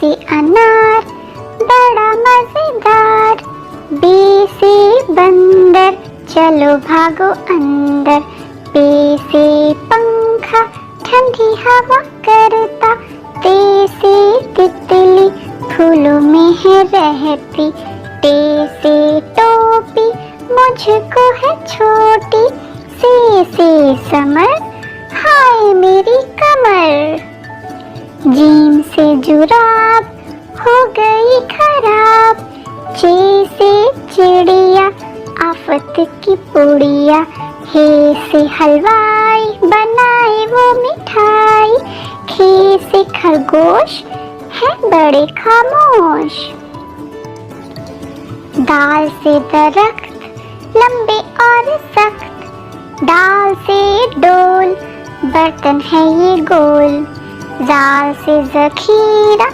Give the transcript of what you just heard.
से अनार बड़ा मजेदार, बी से बंदर चलो भागो अंदर, पे से पंखा ठंडी हवा करता, ते से तितली फूलों में है रहती, टे से टोपी मुझको है छोटी, से समर हाय मेरी कमर, जीम से जुराब हो गई खराब, चे से चिड़िया आफत की पुड़िया, हे से हलवाई बनाए वो मिठाई, खे से खरगोश है बड़े खामोश, दाल से दरख्त लंबे और सख्त, डाल से डोल बर्तन है ये गोल, जाल से जखीरा